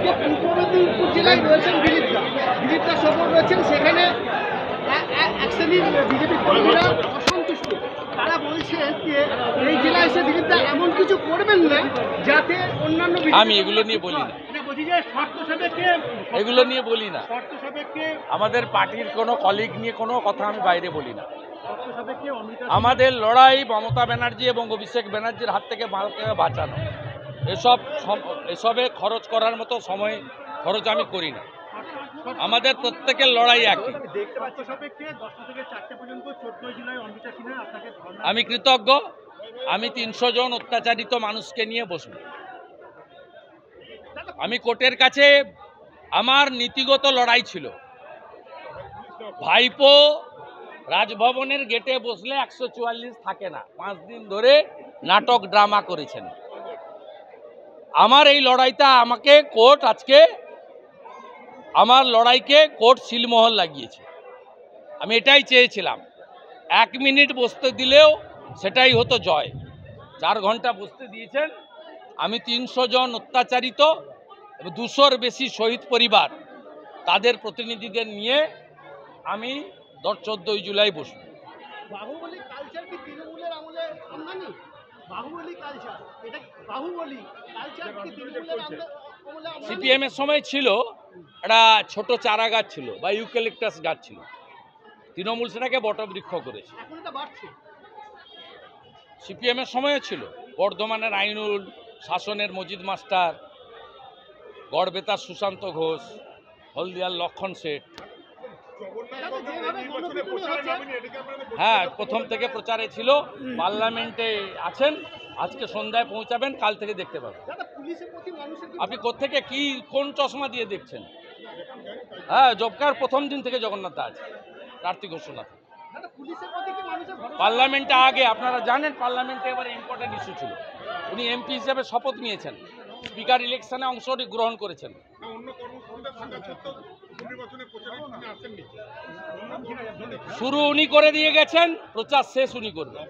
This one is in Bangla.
আজকে পূর্ব মেদিনীপুর জেলায় রয়েছেন দিলীপ দা সফর রয়েছেন, সেখানে এক শ্রেণীর বিজেপি কর্মীরা অসন্তুষ্ট। তারা বলছে যে এই জেলায় এসে দিলীপ দা এমন কিছু করবেন না যাতে অন্যান্য আমি এগুলো নিয়ে বলি না, এগুলো নিয়ে বলি না। আমাদের পার্টির কোনো কলিগ নিয়ে কোনো কথা আমি বাইরে বলি না। আমাদের লড়াই মমতা ব্যানার্জি এবং অভিষেক ব্যানার্জির হাত থেকে মালকে বাঁচানো। এসবে খরচ করার মতো সময় খরচ আমি করি না। আমাদের প্রত্যেকের লড়াই একই। আমি কৃতজ্ঞ। আমি 300 জন অত্যাচারিত মানুষকে নিয়ে বসব। আমি কোর্টের কাছে আমার নীতিগত লড়াই ছিল। ভাইপো রাজভবনের গেটে বসলে 144 থাকে না, 5 দিন ধরে নাটক ড্রামা করেছেন। আমার এই লড়াইটা আমাকে কোর্ট আজকে আমার লড়াইকে কোর্ট সিলমোহর লাগিয়েছে। আমি এটাই চেয়েছিলাম। 1 মিনিট বসতে দিলেও সেটাই হতো জয়। 4 ঘন্টা বসতে দিয়েছেন। আমি 300 জন অত্যাচারিত এবং 200-র বেশি শহীদ পরিবার তাদের প্রতিনিধিদের নিয়ে আমি 14ই জুলাই বসব। বাহুবলী কালচার কি তৃণমূলের আমলে আমদানি? বাহুবলী কালচার, এটা বাহুবলী কালচার কি তৃণমূলের আমলে? সিপিএম এর সময় ছিল একটা ছোট চারা গাছ ছিল বা ইউক্যালিপটাস গাছ ছিল, তৃণমূল সেটাকে বটবৃক্ষ করেছে। এখন এটা বাড়ছে। সিপিএম এর সময়ও ছিল। বর্ধমানের আইনুল, শাসনের মজিদ মাস্টার, গড়বেতার সুশান্ত ঘোষ, হলদিয়ার লক্ষণ শেঠ। হ্যাঁ, প্রথম থেকে প্রচারে ছিল। পার্লামেন্টে আছেন, আজকে সন্ধ্যায় পৌঁছাবেন, কাল থেকে দেখতে পাবেন। আপনি কোত্থেকে কি কোন চশমা দিয়ে দেখছেন? হ্যাঁ, জবকার প্রথম দিন থেকে জগন্নাথ দা আছে, প্রার্থী ঘোষণা। পার্লামেন্টে আগে আপনারা জানেন, পার্লামেন্টে এবারে ইম্পর্টেন্ট ইস্যু ছিল। উনি এমপি হিসেবে শপথ নিয়েছেন, স্পিকার ইলেকশনে অংশগ্রহণ করেছেন। শুরু উনি করে দিয়ে গেছেন, প্রচার শেষ উনি করবেন।